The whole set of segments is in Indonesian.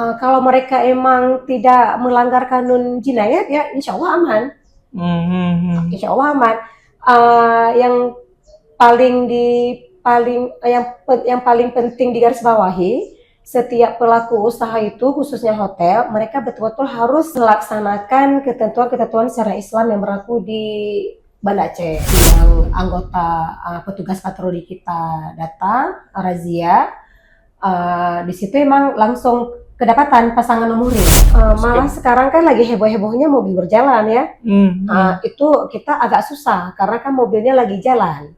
Kalau mereka emang tidak melanggar kanun jinayat ya insya Allah aman. Insya Allah aman. Yang paling di yang paling penting digarisbawahi, setiap pelaku usaha itu khususnya hotel, mereka betul-betul harus melaksanakan ketentuan-ketentuan secara Islam yang berlaku di Banda Aceh. Yang anggota petugas patroli kita datang razia, di situ emang langsung kedapatan pasangan nomor urut. Malah sekarang kan lagi heboh-hebohnya mobil berjalan ya. Itu kita agak susah karena kan mobilnya lagi jalan.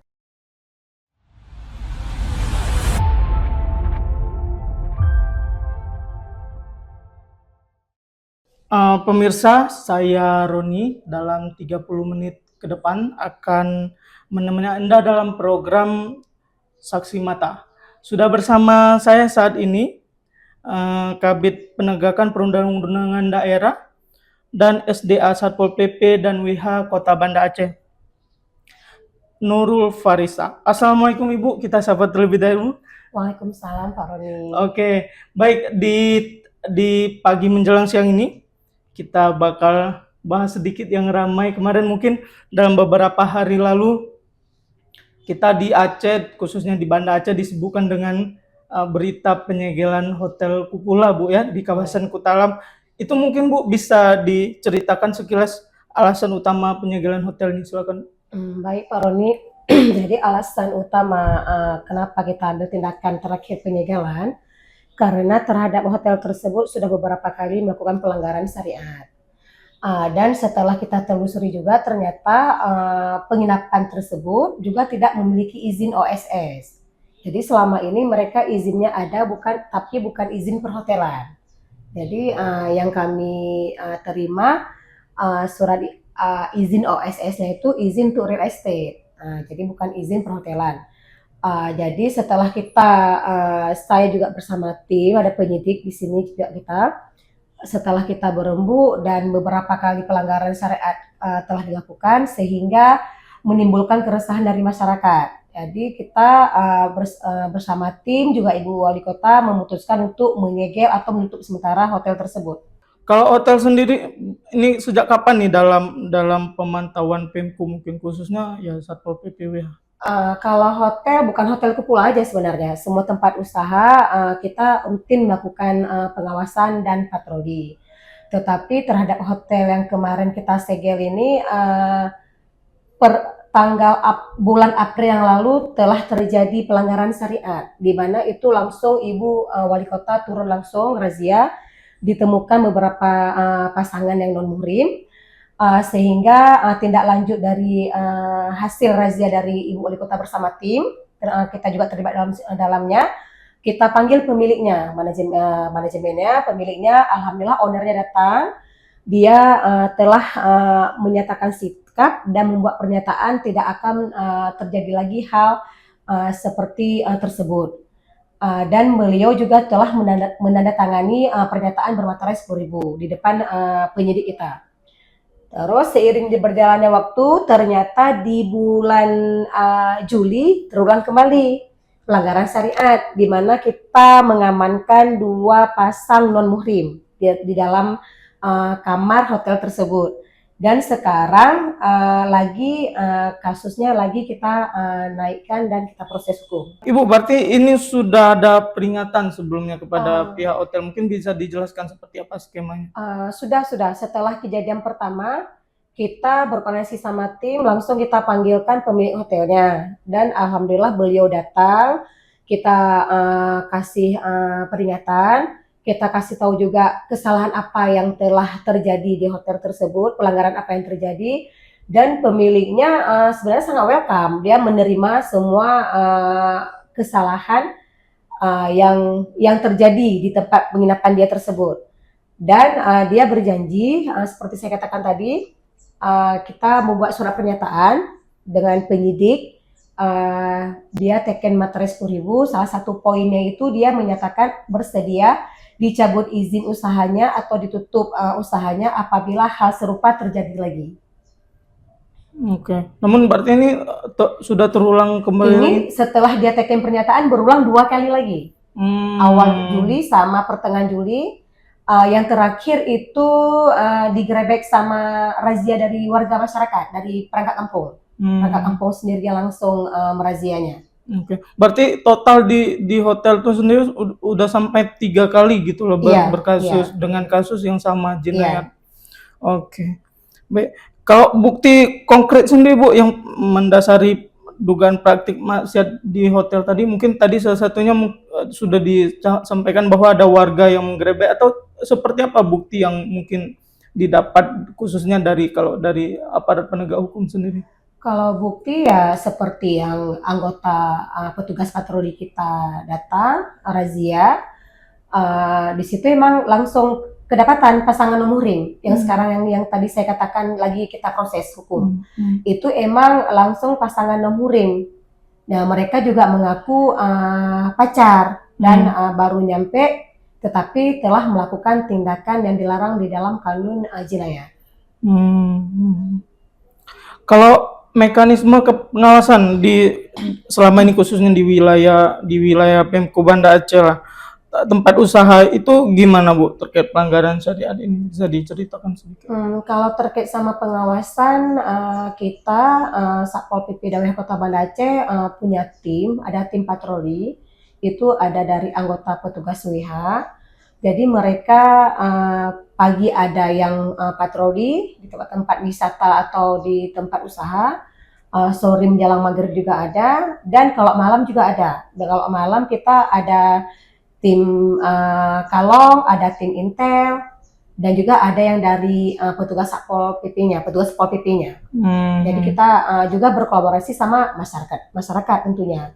Pemirsa, saya Roni dalam 30 menit ke depan akan menemani Anda dalam program Saksi Mata. Sudah bersama saya saat ini Kabid Penegakan Perundang-undangan Daerah dan SDA Satpol PP dan WH Kota Banda Aceh, Nurul Farisa. Assalamualaikum Ibu, kita sapa terlebih dahulu. Waalaikumsalam Pak Roni. Oke, baik, di pagi menjelang siang ini kita bakal bahas sedikit yang ramai kemarin, mungkin dalam beberapa hari lalu kita di Aceh, khususnya di Banda Aceh, disibukkan dengan berita penyegelan Hotel Kupula, Bu, ya, di kawasan Kutalam. Itu mungkin Bu bisa diceritakan sekilas alasan utama penyegelan hotel ini, silakan. Baik Pak Roni. Jadi alasan utama kenapa kita ambil tindakan terakhir penyegelan karena terhadap hotel tersebut sudah beberapa kali melakukan pelanggaran syariat. Dan setelah kita telusuri juga ternyata penginapan tersebut juga tidak memiliki izin OSS. Jadi selama ini mereka izinnya ada tapi bukan izin perhotelan. Jadi yang kami terima surat izin OSS-nya itu izin to real estate. Jadi bukan izin perhotelan. Jadi setelah saya juga bersama tim, ada penyidik di sini juga setelah kita berembuk dan beberapa kali pelanggaran syariat telah dilakukan sehingga menimbulkan keresahan dari masyarakat. Jadi kita bersama tim juga Ibu Wali Kota memutuskan untuk menyegel atau menutup sementara hotel tersebut. Kalau hotel sendiri ini sejak kapan nih dalam pemantauan Pemko, mungkin khususnya ya Satpol PP WH? Kalau hotel bukan hotel Kupula aja sebenarnya, semua tempat usaha kita rutin melakukan pengawasan dan patroli. Tetapi terhadap hotel yang kemarin kita segel ini per bulan April yang lalu telah terjadi pelanggaran syariat, di mana itu langsung Ibu Wali Kota turun langsung razia, ditemukan beberapa pasangan yang non muhrim. Sehingga tindak lanjut dari hasil razia dari Ibu Wali Kota bersama tim, kita juga terlibat dalamnya. Kita panggil pemiliknya, manajemennya, pemiliknya, alhamdulillah ownernya datang. Dia telah menyatakan sikap dan membuat pernyataan tidak akan terjadi lagi hal seperti tersebut. Dan beliau juga telah menandatangani pernyataan bermaterai 10.000 di depan penyidik kita. Terus seiring berjalannya waktu, ternyata di bulan Juli terulang kembali pelanggaran syariat, di mana kita mengamankan 2 pasang non muhrim di dalam kamar hotel tersebut. Dan sekarang kasusnya lagi kita naikkan dan kita proses hukum. Ibu, berarti ini sudah ada peringatan sebelumnya kepada pihak hotel, mungkin bisa dijelaskan seperti apa skemanya? Sudah. Setelah kejadian pertama, kita berkoordinasi sama tim, langsung kita panggilkan pemilik hotelnya. Dan alhamdulillah beliau datang, kita kasih peringatan, kita kasih tahu juga kesalahan apa yang telah terjadi di hotel tersebut, pelanggaran apa yang terjadi, dan pemiliknya sebenarnya sangat welcome. Dia menerima semua kesalahan yang terjadi di tempat penginapan dia tersebut. Dan dia berjanji, seperti saya katakan tadi, kita membuat surat pernyataan dengan penyidik. Dia teken materai 10.000. Salah satu poinnya itu dia menyatakan bersedia dicabut izin usahanya atau ditutup usahanya apabila hal serupa terjadi lagi. Oke. Namun berarti ini sudah terulang kembali? Ini setelah dia teken pernyataan berulang 2 kali lagi. Awal Juli sama pertengahan Juli. Yang terakhir itu digerebek sama razia dari warga masyarakat, dari perangkat kampung. Perangkat kampung sendiri yang langsung merazianya. Oke. Berarti total di hotel itu sendiri udah sampai 3 kali gitu loh Iya, berkasus iya, dengan kasus yang sama jinayat. iya. Oke. Baik. Kalau bukti konkret sendiri Bu yang mendasari dugaan praktik maksiat di hotel tadi, mungkin tadi salah satunya sudah disampaikan bahwa ada warga yang menggerebek, atau seperti apa bukti yang mungkin didapat khususnya dari kalau dari aparat penegak hukum sendiri? Kalau bukti ya seperti yang anggota petugas patroli kita datang, razia, di situ emang langsung kedapatan pasangan nomor ring yang sekarang yang tadi saya katakan lagi kita proses hukum. Itu emang langsung pasangan nomor ring. Nah, mereka juga mengaku pacar dan baru nyampe tetapi telah melakukan tindakan yang dilarang di dalam kanun jinayat. Kalau mekanisme pengawasan selama ini khususnya di wilayah Pemko Banda Aceh lah, tempat usaha itu gimana Bu terkait pelanggaran syariat ini, bisa diceritakan sedikit? Kalau terkait sama pengawasan, kita Satpol PP Daerah Kota Banda Aceh punya tim, ada tim patroli, itu ada dari anggota petugas WH. Jadi mereka pagi ada yang patroli di tempat-tempat wisata atau di tempat usaha, sore menjelang maghrib juga ada, dan kalau malam juga ada. Dan kalau malam kita ada tim kalong, ada tim intel, dan juga ada yang dari petugas Satpol PP-nya, petugas Satpol PP-nya. Jadi kita juga berkolaborasi sama masyarakat tentunya.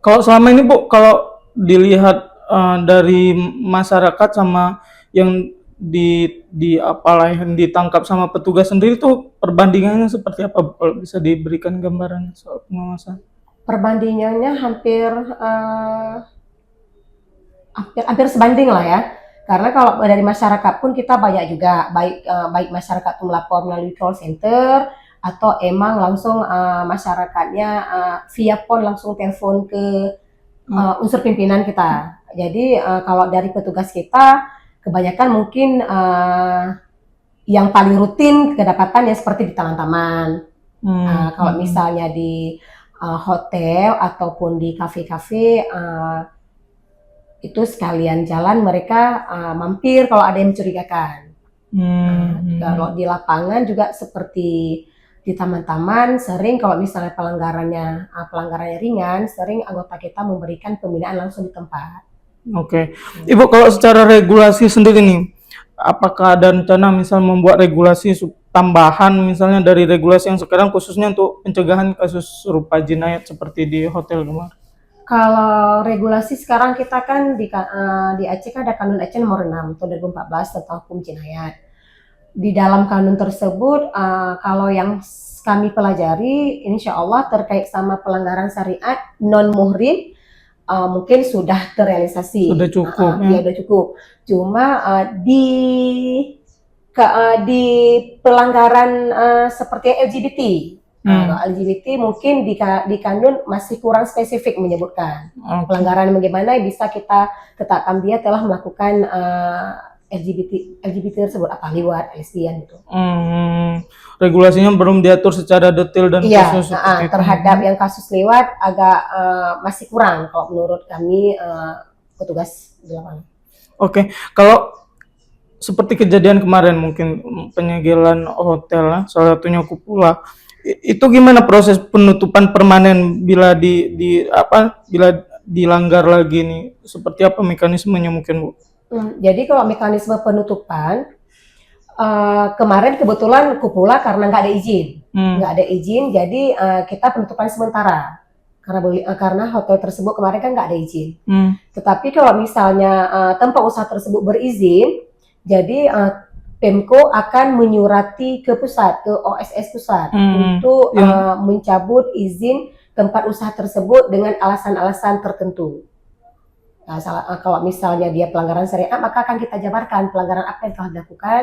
Kalau selama ini Bu, kalau dilihat dari masyarakat sama yang yang ditangkap sama petugas sendiri tuh perbandingannya seperti apa Bu? Kalau bisa diberikan gambaran soal pengawasan? Perbandingannya hampir sebanding lah ya. Karena kalau dari masyarakat pun kita banyak juga, baik masyarakat itu melapor melalui call center atau emang langsung masyarakatnya via phone langsung telepon ke unsur pimpinan kita. Jadi kalau dari petugas kita kebanyakan mungkin yang paling rutin kedapatan ya seperti di taman-taman. Kalau misalnya di hotel ataupun di kafe-kafe itu sekalian jalan mereka mampir kalau ada yang mencurigakan. Kalau di lapangan juga seperti di taman-taman sering kalau misalnya pelanggarannya ringan, sering anggota kita memberikan pembinaan langsung di tempat. Oke. Ibu, kalau secara regulasi sendiri nih, apakah ada rencana misal membuat regulasi tambahan misalnya dari regulasi yang sekarang khususnya untuk pencegahan kasus serupa jinayat seperti di hotel kemarin? Kalau regulasi sekarang kita kan di Aceh kan ada Kanun Aceh nomor 6 tahun 2014 tentang hukum jinayat. Di dalam kanun tersebut, kalau yang kami pelajari, insya Allah terkait sama pelanggaran syariat non-muhrim, mungkin sudah terrealisasi. Sudah cukup ya? Ya, sudah cukup. Cuma di pelanggaran seperti LGBT, LGBT mungkin di kanun masih kurang spesifik menyebutkan pelanggaran bagaimana bisa kita tetapkan dia telah melakukan LGBT tersebut, apa liwat, lesbian gitu. Regulasinya belum diatur secara detail dan khusus terhadap yang kasus liwat agak masih kurang kalau menurut kami petugas di lapangan. Oke, kalau seperti kejadian kemarin mungkin penyegelan hotel, salah satunya Kupula, itu gimana proses penutupan permanen bila bila dilanggar lagi nih? Seperti apa mekanismenya mungkin Bu? Jadi kalau mekanisme penutupan kemarin kebetulan Kupula karena nggak ada izin, jadi kita penutupan sementara karena hotel tersebut kemarin kan nggak ada izin. Tetapi kalau misalnya tempat usaha tersebut berizin, jadi Pemko akan menyurati ke pusat, ke OSS pusat untuk mencabut izin tempat usaha tersebut dengan alasan-alasan tertentu. Nah, kalau misalnya dia pelanggaran syariat, maka akan kita jabarkan pelanggaran apa yang telah dilakukan,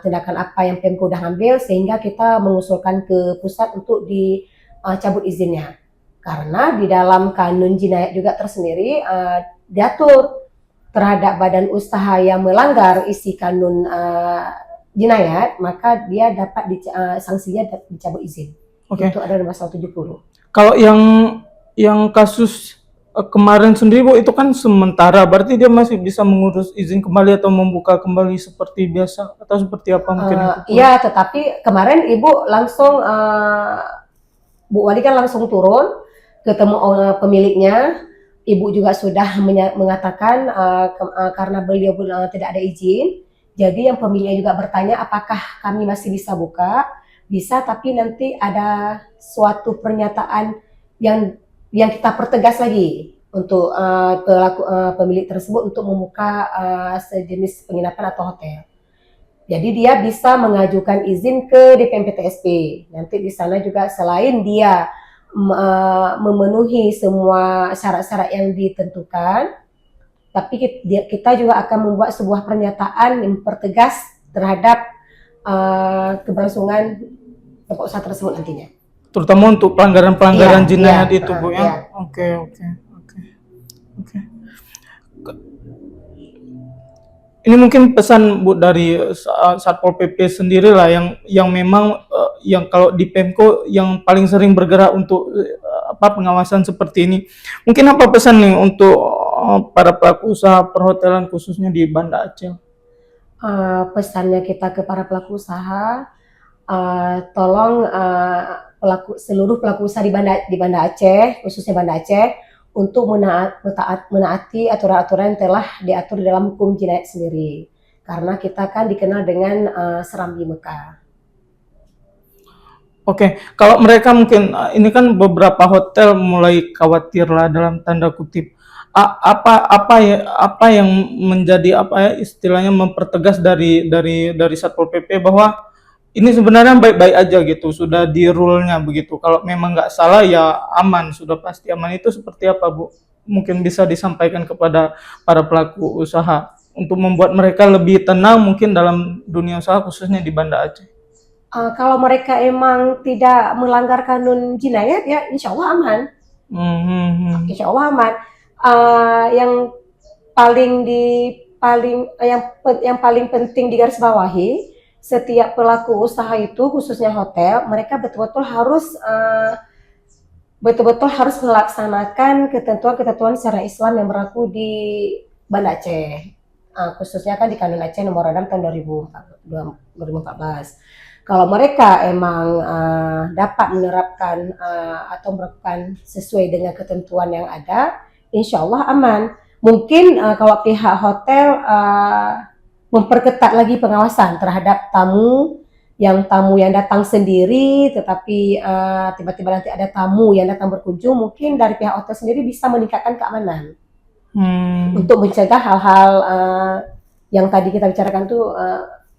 tindakan apa yang Pemko sudah ambil, sehingga kita mengusulkan ke pusat untuk dicabut izinnya. Karena di dalam kanun jinayat juga tersendiri diatur terhadap badan usaha yang melanggar isi kanun jinayat, maka dia dapat sanksinya dicabut izin. Oke. Itu ada pasal 70. Kalau yang kasus kemarin sendiri Bu, itu kan sementara, berarti dia masih bisa mengurus izin kembali atau membuka kembali seperti biasa atau seperti apa mungkin itu? Iya, tetapi kemarin Ibu langsung Bu Wali kan langsung turun ketemu pemiliknya. Ibu juga sudah mengatakan karena beliau tidak ada izin, jadi yang pemiliknya juga bertanya apakah kami masih bisa buka. Bisa, tapi nanti ada suatu pernyataan yang kita pertegas lagi untuk pemilik tersebut untuk membuka sejenis penginapan atau hotel. Jadi dia bisa mengajukan izin ke DPM PTSP. Nanti di sana juga selain dia memenuhi semua syarat-syarat yang ditentukan, tapi kita juga akan membuat sebuah pernyataan yang pertegas terhadap keberlangsungan tempat usaha tersebut nantinya. Terutama untuk pelanggaran jinayat itu Bu ya. Iya. Oke. Ini mungkin pesan Bu dari Satpol PP sendiri lah yang memang yang kalau di Pemko yang paling sering bergerak untuk pengawasan seperti ini. Mungkin apa pesan nih untuk para pelaku usaha perhotelan khususnya di Banda Aceh? Pesannya kita ke para pelaku usaha, tolong seluruh pelaku usaha di Banda Aceh, khususnya Banda Aceh, untuk menaati aturan-aturan yang telah diatur dalam hukum jinayat sendiri. Karena kita kan dikenal dengan Serambi Mekah. Oke, kalau mereka mungkin ini kan beberapa hotel mulai khawatir lah dalam tanda kutip. Apa yang menjadi istilahnya mempertegas dari Satpol PP bahwa ini sebenarnya baik-baik aja gitu, sudah di rule-nya begitu. Kalau memang nggak salah ya aman, sudah pasti aman. Itu seperti apa Bu? Mungkin bisa disampaikan kepada para pelaku usaha untuk membuat mereka lebih tenang mungkin dalam dunia usaha khususnya di Banda Aceh. Kalau mereka emang tidak melanggar kanun jinayat ya insya Allah aman. Insya Allah aman. Yang paling penting digarisbawahi, setiap pelaku usaha itu khususnya hotel, mereka betul-betul harus melaksanakan ketentuan-ketentuan secara Islam yang berlaku di Banda Aceh, khususnya kan di Kanun Aceh Nomor 6 tahun 2014. Kalau mereka emang dapat menerapkan atau melakukan sesuai dengan ketentuan yang ada, insya Allah aman. Mungkin kalau pihak hotel memperketat lagi pengawasan terhadap tamu yang datang sendiri, tetapi tiba-tiba nanti ada tamu yang datang berkunjung, mungkin dari pihak hotel sendiri bisa meningkatkan keamanan untuk mencegah hal-hal yang tadi kita bicarakan itu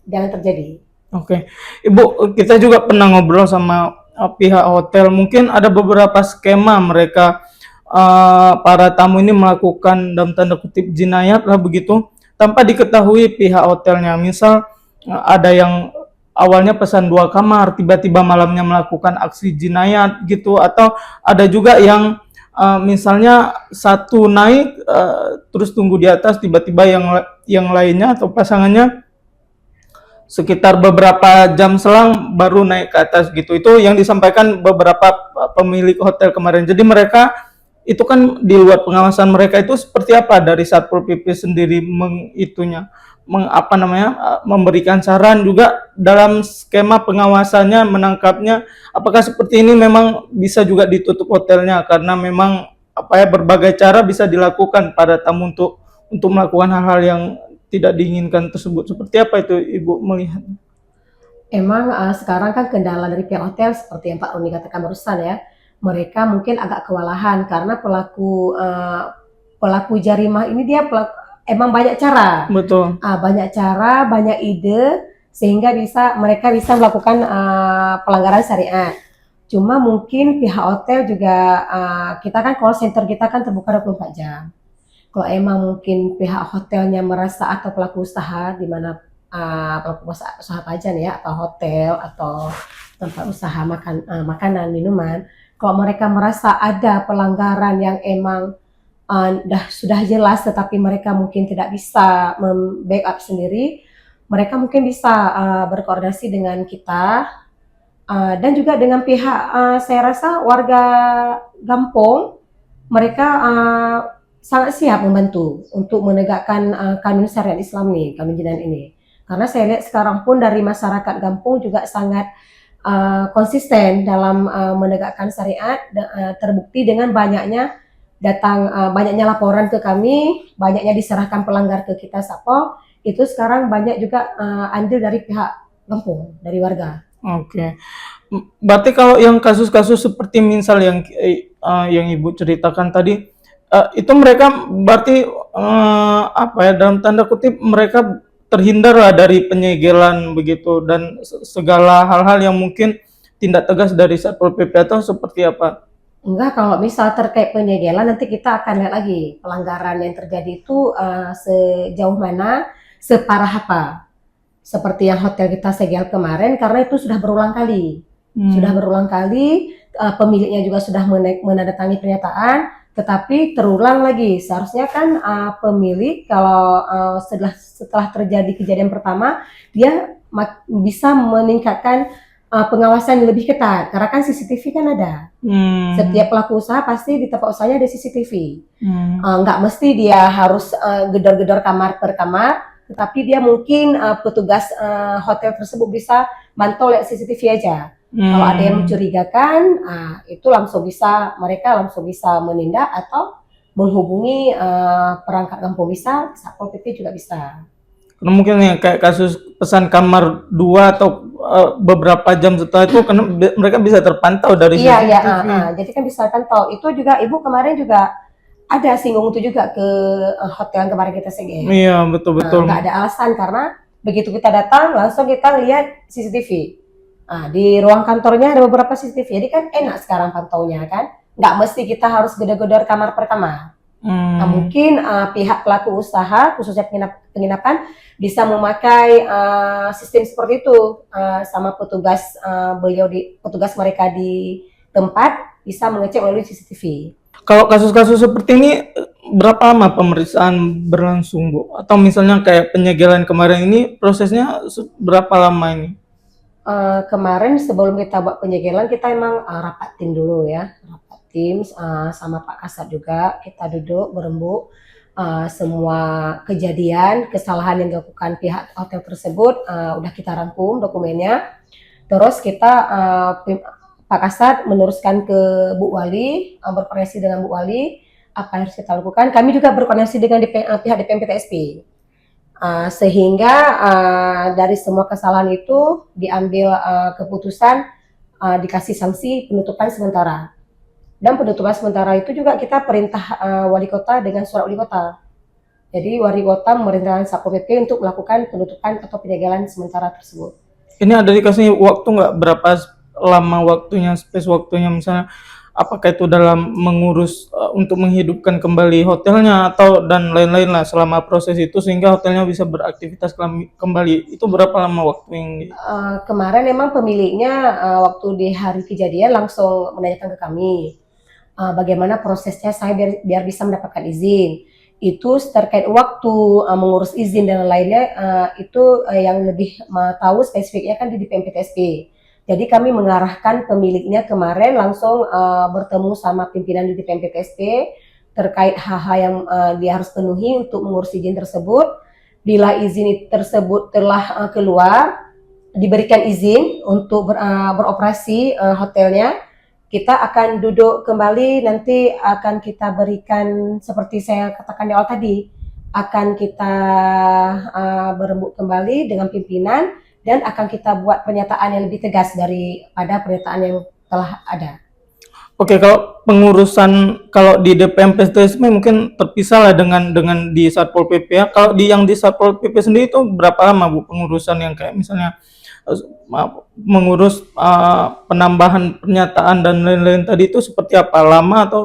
jangan terjadi. Oke, Ibu, kita juga pernah ngobrol sama pihak hotel. Mungkin ada beberapa skema mereka para tamu ini melakukan dalam tanda kutip jinayat lah begitu, tanpa diketahui pihak hotelnya. Misal ada yang awalnya pesan 2 kamar, tiba-tiba malamnya melakukan aksi jinayat gitu, atau ada juga yang misalnya satu naik terus tunggu di atas, tiba-tiba yang lainnya atau pasangannya sekitar beberapa jam selang baru naik ke atas gitu. Itu yang disampaikan beberapa pemilik hotel kemarin. Jadi mereka itu kan di luar pengawasan mereka. Itu seperti apa dari Satpol PP sendiri memberikan saran juga dalam skema pengawasannya, menangkapnya, apakah seperti ini memang bisa juga ditutup hotelnya karena memang berbagai cara bisa dilakukan pada tamu untuk melakukan hal-hal yang tidak diinginkan tersebut. Seperti apa itu Ibu melihat? Emang sekarang kan kendala dari pihak hotel seperti yang Pak Roni katakan barusan ya, mereka mungkin agak kewalahan karena pelaku jarimah ini dia emang banyak cara. Betul. Banyak cara, banyak ide sehingga mereka bisa melakukan pelanggaran syariat. Cuma mungkin pihak hotel juga kita kan call center kita kan terbuka 24 jam. Kalau emang mungkin pihak hotelnya merasa atau pelaku usaha di mana pelaku usaha pajan ya atau hotel atau tempat usaha makanan minuman, kalau mereka merasa ada pelanggaran yang emang sudah jelas, tetapi mereka mungkin tidak bisa backup sendiri, mereka mungkin bisa berkoordinasi dengan kita dan juga dengan pihak saya rasa warga Gampong, mereka sangat siap membantu untuk menegakkan kanun syariat Islam nih, kanun jinan ini. Karena saya lihat sekarang pun dari masyarakat Gampong juga sangat konsisten dalam menegakkan syariat, terbukti dengan banyaknya laporan ke kami, banyaknya diserahkan pelanggar ke kita Satpol, itu sekarang banyak juga andil dari pihak Gampong, dari warga. Oke. Berarti kalau yang kasus-kasus seperti misal yang Ibu ceritakan tadi, itu mereka berarti apa ya, dalam tanda kutip mereka terhindar lah dari penyegelan begitu dan segala hal-hal yang mungkin tindak tegas dari Satpol PP atau seperti apa? Enggak, kalau misal terkait penyegelan nanti kita akan lihat lagi pelanggaran yang terjadi itu sejauh mana, separah apa. Seperti yang hotel kita segel kemarin, karena itu sudah berulang kali. Sudah berulang kali, pemiliknya juga sudah menandatangani pernyataan, tetapi terulang lagi. Seharusnya kan pemilik kalau setelah terjadi kejadian pertama, dia bisa meningkatkan pengawasan yang lebih ketat, karena kan CCTV kan ada. Setiap pelaku usaha pasti di tempat usahanya ada CCTV. Nggak mesti dia harus gedor-gedor kamar per kamar, tetapi dia mungkin petugas hotel tersebut bisa mantau lihat CCTV aja. Kalau ada yang mencurigakan, itu mereka langsung bisa menindak atau menghubungi perangkat Gampong, bisa, Satpol PP juga bisa. Karena mungkin ya kayak kasus pesan kamar 2 atau beberapa jam setelah itu karena mereka bisa terpantau dari Iya, CCTV. jadi kan bisa pantau. Itu juga Ibu kemarin juga ada singgung itu juga ke hotel yang kemarin kita segel. Iya, betul-betul. Nggak ada alasan, karena begitu kita datang langsung kita lihat CCTV. Di ruang kantornya ada beberapa CCTV, jadi kan enak sekarang pantaunya kan. Nggak mesti kita harus gedor-gedor kamar per kamar. Mungkin pihak pelaku usaha, khususnya penginapan, bisa memakai sistem seperti itu sama petugas mereka di tempat bisa mengecek melalui CCTV. Kalau kasus-kasus seperti ini berapa lama pemeriksaan berlangsung, Bu? Atau misalnya kayak penyegelan kemarin ini prosesnya berapa lama ini? Kemarin sebelum kita buat penyegelan, kita emang rapat tim dulu ya, rapat tim sama Pak Kasat juga, kita duduk berembuk semua kejadian, kesalahan yang dilakukan pihak hotel tersebut, udah kita rangkum dokumennya. Terus kita Pak Kasat meneruskan ke Bu Wali, berkoordinasi dengan Bu Wali, apa yang harus kita lakukan. Kami juga berkoordinasi dengan pihak DPM PTSP. Sehingga dari semua kesalahan itu diambil keputusan dikasih sanksi penutupan sementara. Dan penutupan sementara itu juga kita perintah wali kota dengan surat wali kota. Jadi wali kota memerintahkan Satpol PP untuk melakukan penutupan atau penyegelan sementara tersebut. Ini ada dikasih waktu nggak, berapa lama waktunya, space waktunya, misalnya apakah itu dalam mengurus untuk menghidupkan kembali hotelnya atau dan lain-lain lah selama proses itu sehingga hotelnya bisa beraktivitas kembali, itu berapa lama waktu yang kemarin memang pemiliknya waktu di hari kejadian langsung menanyakan ke kami bagaimana prosesnya saya biar bisa mendapatkan izin. Itu terkait waktu mengurus izin dan lainnya itu yang lebih tahu spesifiknya kan di DPM PTSP. Jadi kami mengarahkan pemiliknya kemarin langsung bertemu sama pimpinan di DPM PTSP terkait hal-hal yang dia harus penuhi untuk mengurus izin tersebut. Bila izin tersebut telah keluar, diberikan izin untuk beroperasi hotelnya, kita akan duduk kembali, nanti akan kita berikan seperti saya katakan di awal tadi, akan kita berembuk kembali dengan pimpinan dan akan kita buat pernyataan yang lebih tegas daripada pernyataan yang telah ada. Oke, kalau pengurusan kalau di DPM PTSP mungkin terpisah lah dengan di Satpol PP ya. Kalau yang di Satpol PP sendiri itu berapa lama, Bu, pengurusan yang kayak misalnya mengurus penambahan pernyataan dan lain-lain tadi itu seperti apa, lama atau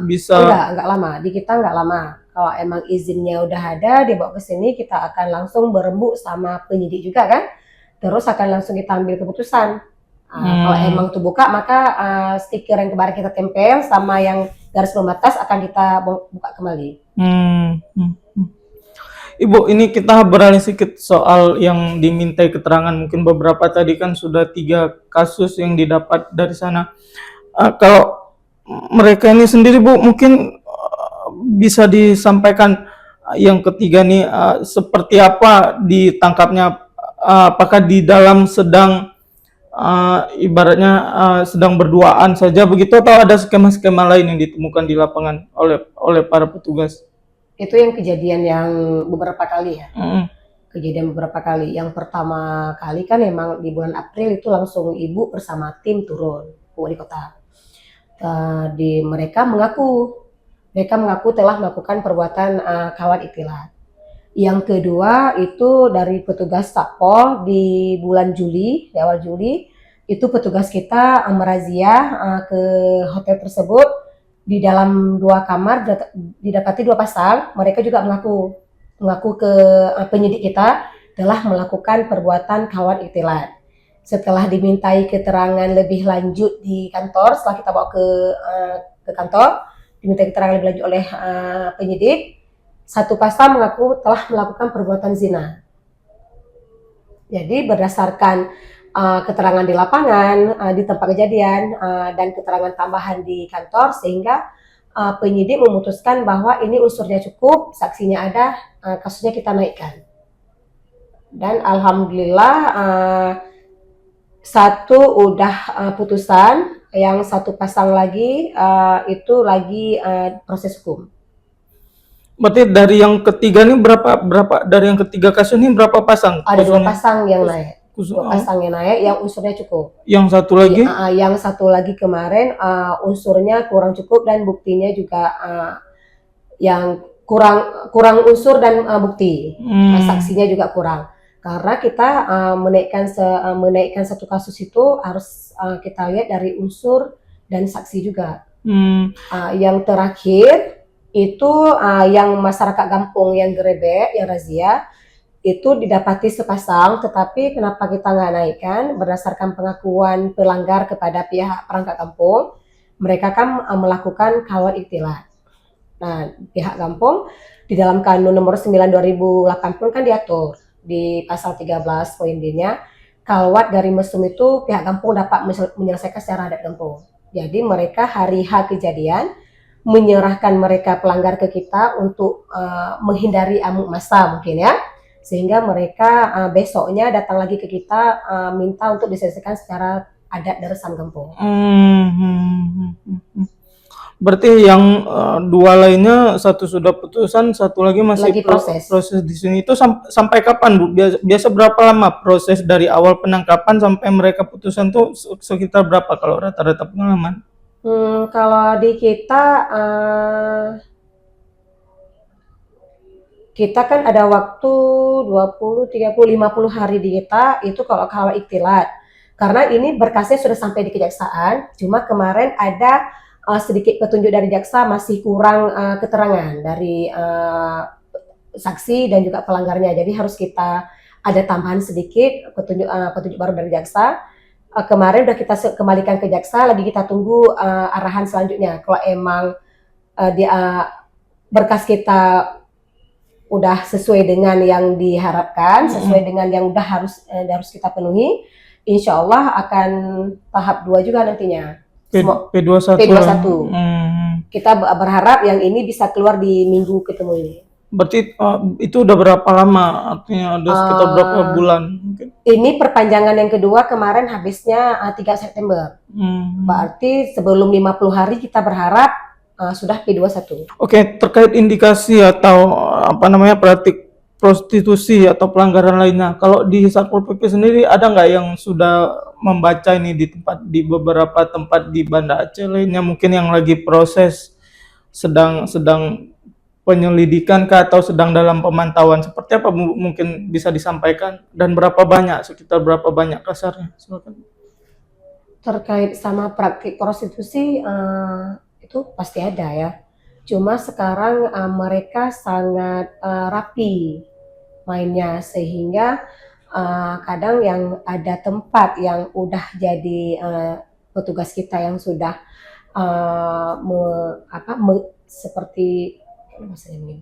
bisa? Enggak lama, di kita enggak lama. Kalau emang izinnya udah ada, dibawa ke sini, kita akan langsung berembuk sama penyidik juga kan. Terus akan langsung kita ambil keputusan. Kalau emang itu buka, maka stiker yang kemarin kita tempel sama yang garis pembatas akan kita buka kembali. Hmm, hmm, hmm. Ibu, ini kita beralih sedikit soal yang dimintai keterangan. Mungkin beberapa tadi kan sudah 3 kasus yang didapat dari sana. Kalau mereka ini sendiri, Bu, mungkin bisa disampaikan yang ketiga nih, seperti apa ditangkapnya? Apakah di dalam sedang ibaratnya sedang berduaan saja begitu, atau ada skema-skema lain yang ditemukan di lapangan oleh para petugas? Itu yang kejadian yang beberapa kali ya. Mm. Kejadian beberapa kali. Yang pertama kali kan memang di bulan April itu langsung ibu bersama tim turun ke wali kota. Mereka mengaku telah melakukan perbuatan kawat itilat. Yang kedua itu dari petugas Satpol di bulan Juli, di awal Juli, itu petugas kita merazia ke hotel tersebut. Di dalam 2 kamar didapati 2 pasang. Mereka juga mengaku ke penyidik kita telah melakukan perbuatan kawat itilat. Setelah dimintai keterangan lebih lanjut di kantor, setelah kita bawa ke kantor, diminta keterangan lebih lanjut oleh penyidik, 1 pasang mengaku telah melakukan perbuatan zina. Jadi berdasarkan keterangan di lapangan, di tempat kejadian, dan keterangan tambahan di kantor, sehingga penyidik memutuskan bahwa ini unsurnya cukup, saksinya ada, kasusnya kita naikkan. Dan alhamdulillah 1 udah putusan, yang 1 pasang lagi itu lagi proses hukum. Berarti dari yang ketiga nih berapa dari yang ketiga kasus ini berapa pasang? Ada 2 pasang yang naik. 2 pasang yang naik, yang unsurnya cukup. Yang satu lagi? Yang 1 lagi kemarin unsurnya kurang cukup dan buktinya juga yang kurang unsur dan bukti. Saksinya juga kurang. Karena kita menaikkan 1 kasus itu harus kita lihat dari unsur dan saksi juga. Yang terakhir itu yang masyarakat Gampung yang gerebek, yang razia, itu didapati sepasang, tetapi kenapa kita nggak naikkan? Berdasarkan pengakuan pelanggar kepada pihak perangkat kampung, mereka kan melakukan kawat itilat. Nah, pihak kampung di dalam Kanun Nomor 9 2008 pun kan diatur di pasal 13 poin D-nya, kawat dari mesum itu pihak kampung dapat menyelesaikan secara adat kampung. Jadi mereka hari H kejadian menyerahkan mereka pelanggar ke kita untuk menghindari amuk massa mungkin ya. Sehingga mereka besoknya datang lagi ke kita minta untuk diselesaikan secara adat dan resam kampung. Berarti yang 2 lainnya, 1 sudah putusan, 1 lagi masih proses di sini. Itu sampai kapan, Bu? Biasa berapa lama proses dari awal penangkapan sampai mereka putusan tuh, sekitar berapa kalau rata-rata pengalaman? Kalau di kita kan ada waktu 20, 30, 50 hari di kita itu kalau kawat iktilat. Karena ini berkasnya sudah sampai di kejaksaan, cuma kemarin ada sedikit petunjuk dari jaksa masih kurang keterangan dari saksi dan juga pelanggarnya. Jadi harus kita ada tambahan sedikit petunjuk baru dari jaksa. Kemarin udah kita kembalikan ke jaksa, lagi kita tunggu arahan selanjutnya. Kalau emang berkas kita udah sesuai dengan yang diharapkan, sesuai dengan yang udah harus kita penuhi, insya Allah akan tahap 2 juga nantinya. P21. Kita berharap yang ini bisa keluar di minggu ketemu ini. Berarti itu udah berapa lama? Artinya udah sekitar berapa bulan? Ini perpanjangan yang kedua kemarin habisnya 3 September. Berarti sebelum 50 hari kita berharap sudah P21. Oke, terkait indikasi atau praktik prostitusi atau pelanggaran lainnya, kalau di Satpol PP sendiri ada nggak yang sudah membaca ini di beberapa tempat di Banda Aceh lainnya, mungkin yang lagi proses sedang penyelidikan atau sedang dalam pemantauan, seperti apa mungkin bisa disampaikan, dan sekitar berapa banyak kasarnya? Silakan. Terkait sama praktik prostitusi itu pasti ada ya. Cuma sekarang mereka sangat rapi mainnya, sehingga kadang yang ada tempat yang udah jadi petugas kita yang sudah seperti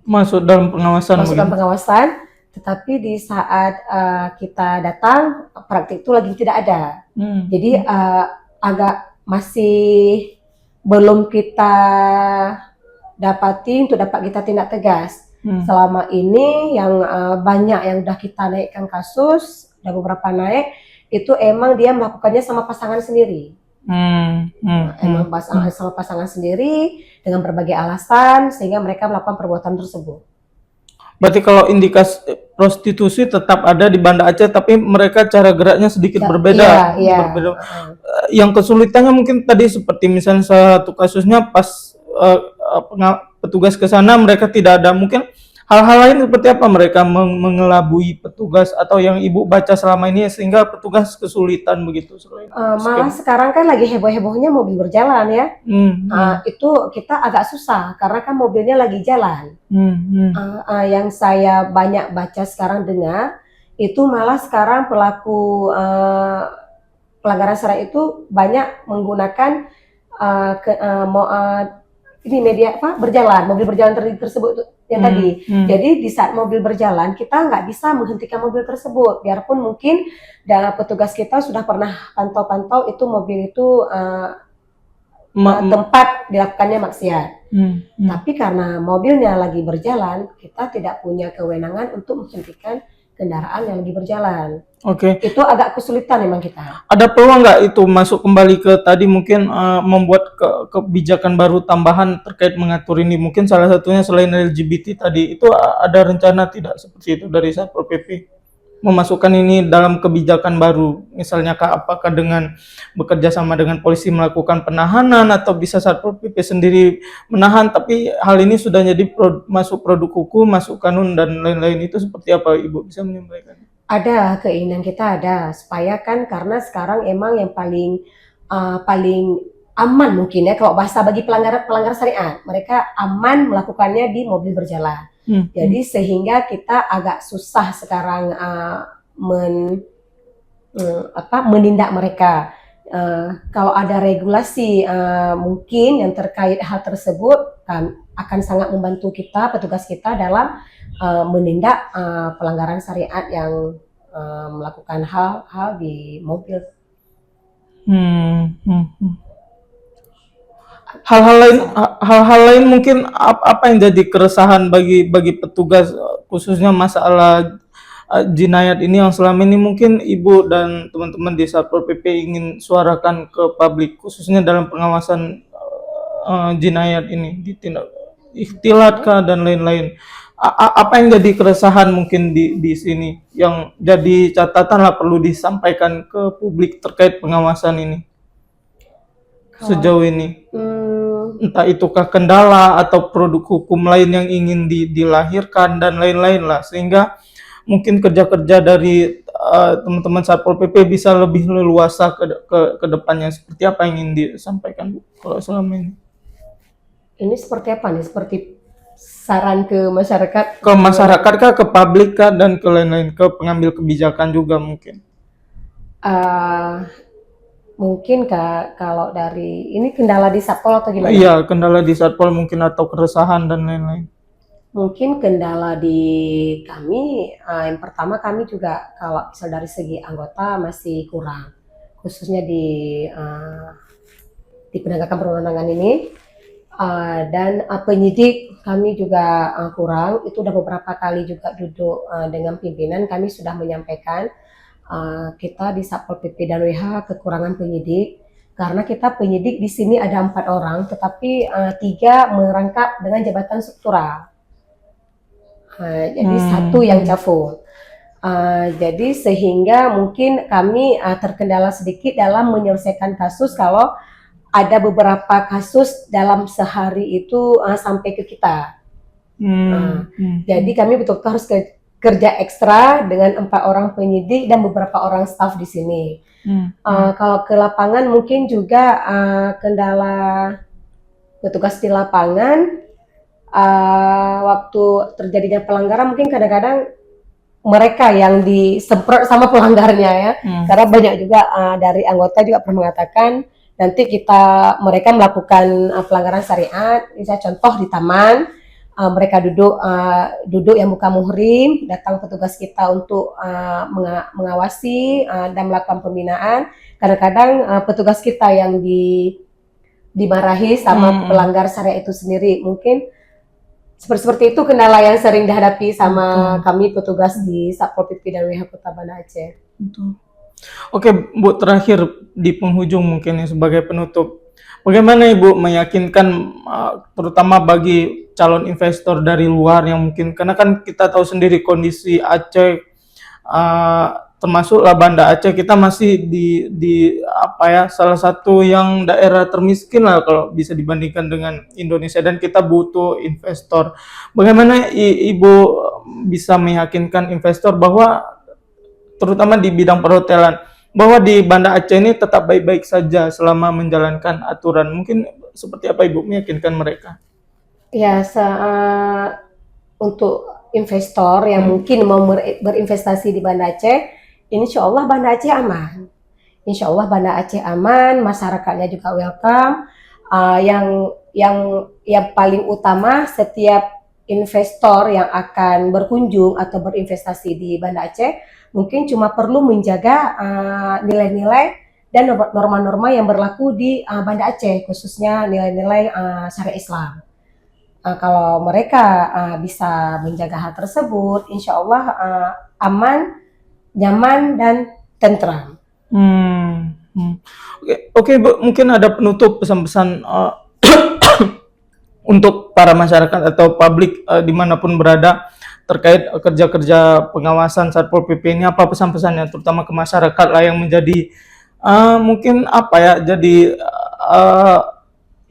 Masuk dalam pengawasan masuk dalam begitu. pengawasan, tetapi di saat kita datang praktik itu lagi tidak ada. Jadi agak masih belum kita dapati untuk dapat kita tindak tegas. Selama ini yang banyak yang udah kita naikkan kasus, ada beberapa naik, itu emang dia melakukannya sama pasangan sendiri. Emang sama pasangan sendiri dengan berbagai alasan sehingga mereka melakukan perbuatan tersebut. Berarti kalau indikasi prostitusi tetap ada di Banda Aceh, tapi mereka cara geraknya sedikit berbeda. Iya. Berbeda. Yang kesulitannya mungkin tadi seperti misalnya satu kasusnya pas petugas ke sana mereka tidak ada, mungkin hal-hal lain seperti apa mereka mengelabui petugas atau yang ibu baca selama ini sehingga petugas kesulitan begitu. Malah sekarang kan lagi heboh-hebohnya mobil berjalan ya. Itu kita agak susah karena kan mobilnya lagi jalan. Yang saya banyak baca sekarang dengar itu malah sekarang pelaku pelanggaran SARA itu banyak menggunakan mobil berjalan tersebut yang tadi. Jadi di saat mobil berjalan kita nggak bisa menghentikan mobil tersebut, biarpun mungkin petugas kita sudah pernah pantau-pantau itu mobil itu tempat dilakukannya maksiat. Tapi karena mobilnya lagi berjalan, kita tidak punya kewenangan untuk menghentikan kendaraan yang lagi berjalan. Itu agak kesulitan memang kita. Ada peluang nggak itu masuk kembali ke tadi mungkin membuat kebijakan baru tambahan terkait mengatur ini? Mungkin salah satunya selain LGBT tadi, itu ada rencana tidak seperti itu dari Satpol PP? Memasukkan ini dalam kebijakan baru, misalnya apakah dengan bekerja sama dengan polisi melakukan penahanan atau bisa Satpol PP sendiri menahan, tapi hal ini sudah jadi masuk produk hukum, masuk kanun dan lain-lain, itu seperti apa Ibu bisa menyampaikan? Ada, keinginan kita ada, supaya kan karena sekarang emang yang paling aman mungkin ya kalau bahasa bagi pelanggar syariat, mereka aman melakukannya di mobil berjalan. Jadi sehingga kita agak susah sekarang menindak mereka. Kalau ada regulasi mungkin yang terkait hal tersebut akan sangat membantu kita, petugas kita dalam menindak pelanggaran syariat yang melakukan hal-hal di mobil. Hal-hal lain mungkin apa yang jadi keresahan bagi petugas, khususnya masalah jinayat ini yang selama ini mungkin Ibu dan teman-teman di Satpol PP ingin suarakan ke publik, khususnya dalam pengawasan jinayat ini, ditindak ikhtilat kah dan lain-lain. Apa yang jadi keresahan mungkin di sini yang jadi catatan lah perlu disampaikan ke publik terkait pengawasan ini sejauh ini? Entah itukah kendala atau produk hukum lain yang ingin dilahirkan dan lain-lain lah, sehingga mungkin kerja-kerja dari teman-teman Satpol PP bisa lebih leluasa ke depannya. Seperti apa yang ingin disampaikan Bu kalau selama ini? Ini seperti apa nih? Seperti saran ke masyarakat? Ke masyarakat kah, ke publik kah, dan ke lain-lain, ke pengambil kebijakan juga mungkin? Mungkin kalau dari ini kendala di Satpol atau gimana? Iya, kendala di Satpol mungkin atau keresahan dan lain-lain. Mungkin kendala di kami, yang pertama kami juga kalau misal dari segi anggota masih kurang, khususnya di penegakan perundangan ini, dan penyidik kami juga kurang. Itu udah beberapa kali juga duduk dengan pimpinan, kami sudah menyampaikan kita di Satpol PP dan WH kekurangan penyidik, karena kita penyidik di sini ada 4 orang, tetapi 3 merangkap dengan jabatan struktural. Jadi 1 yang cafo. Jadi sehingga mungkin kami terkendala sedikit dalam menyelesaikan kasus kalau ada beberapa kasus dalam sehari itu sampai ke kita. Jadi kami betul-betul harus kerja ekstra dengan 4 orang penyidik dan beberapa orang staf di sini. Kalau ke lapangan mungkin juga kendala petugas di lapangan, waktu terjadinya pelanggaran mungkin kadang-kadang mereka yang disemprot sama pelanggarnya ya. Karena banyak juga dari anggota juga pernah mengatakan nanti mereka melakukan pelanggaran syariat, misalnya contoh di taman, mereka duduk yang buka muhrim, datang petugas kita untuk mengawasi dan melakukan pembinaan. Kadang-kadang petugas kita yang dimarahi sama pelanggar syariat itu sendiri. Mungkin seperti itu kendala yang sering dihadapi sama kami petugas di Satpol PP dan WH Kota Banda Aceh. Betul. Oke, Bu, terakhir di penghujung mungkin ya, sebagai penutup. Bagaimana Ibu meyakinkan terutama bagi calon investor dari luar yang mungkin, karena kan kita tahu sendiri kondisi Aceh, termasuklah Banda Aceh, kita masih di apa ya, salah satu yang daerah termiskin lah kalau bisa dibandingkan dengan Indonesia, dan kita butuh investor. Bagaimana Ibu bisa meyakinkan investor bahwa terutama di bidang perhotelan, bahwa di Banda Aceh ini tetap baik-baik saja selama menjalankan aturan? Mungkin seperti apa Ibu meyakinkan mereka? Ya, untuk investor yang mungkin mau berinvestasi di Banda Aceh, insya Allah Banda Aceh aman. Insya Allah Banda Aceh aman, masyarakatnya juga welcome. Yang paling utama, setiap investor yang akan berkunjung atau berinvestasi di Banda Aceh mungkin cuma perlu menjaga nilai-nilai dan norma-norma yang berlaku di Banda Aceh, khususnya nilai-nilai syariat Islam. Kalau mereka bisa menjaga hal tersebut, insya Allah aman, nyaman, dan tentram. Oke, Bu, mungkin ada penutup pesan-pesan untuk para masyarakat atau publik dimanapun berada terkait kerja-kerja pengawasan Satpol PP ini, apa pesan-pesannya terutama ke masyarakat lah yang menjadi mungkin apa ya, jadi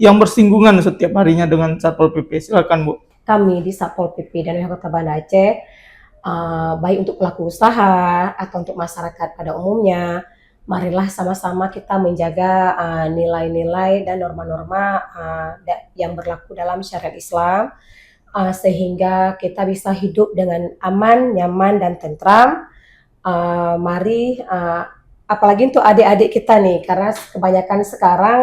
yang bersinggungan setiap harinya dengan Satpol PP. Silakan Bu. Kami di Satpol PP dan WH Kota Banda Aceh, baik untuk pelaku usaha atau untuk masyarakat pada umumnya, marilah sama-sama kita menjaga nilai-nilai dan norma-norma yang berlaku dalam syariat Islam, sehingga kita bisa hidup dengan aman, nyaman, dan tentram. Mari, apalagi untuk adik-adik kita nih, karena kebanyakan sekarang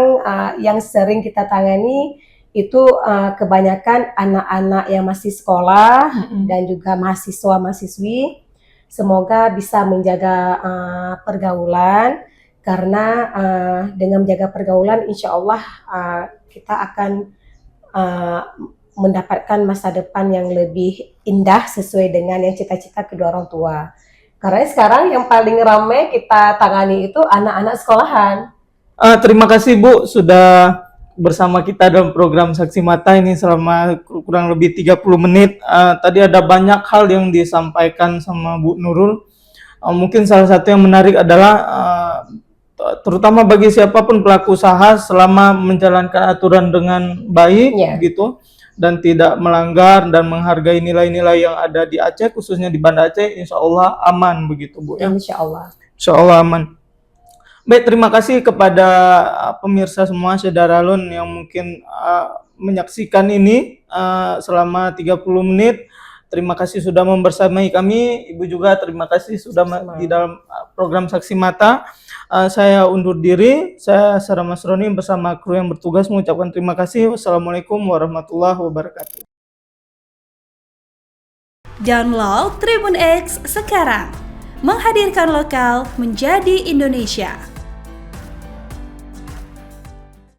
yang sering kita tangani itu kebanyakan anak-anak yang masih sekolah dan juga mahasiswa-mahasiswi. Semoga bisa menjaga pergaulan, karena dengan menjaga pergaulan insya Allah kita akan mendapatkan masa depan yang lebih indah sesuai dengan yang cita-cita kedua orang tua. Karena sekarang yang paling ramai kita tangani itu anak-anak sekolahan. Terima kasih Bu sudah bersama kita dalam program Saksi Mata ini selama kurang lebih 30 menit. Tadi ada banyak hal yang disampaikan sama Bu Nurul. Mungkin salah satu yang menarik adalah terutama bagi siapapun pelaku usaha, selama menjalankan aturan dengan baik gitu dan tidak melanggar dan menghargai nilai-nilai yang ada di Aceh, khususnya di Banda Aceh, insya Allah aman begitu Bu ya. Insya Allah aman. Baik, terima kasih kepada pemirsa semua Sedaralun yang mungkin menyaksikan ini selama 30 menit. Terima kasih sudah membersamai kami. Ibu juga terima kasih sudah di dalam program Saksi Mata. Saya undur diri. Saya Sarah Masroni bersama kru yang bertugas mengucapkan terima kasih. Wassalamualaikum warahmatullahi wabarakatuh. Download Tribun X sekarang. Menghadirkan lokal menjadi Indonesia.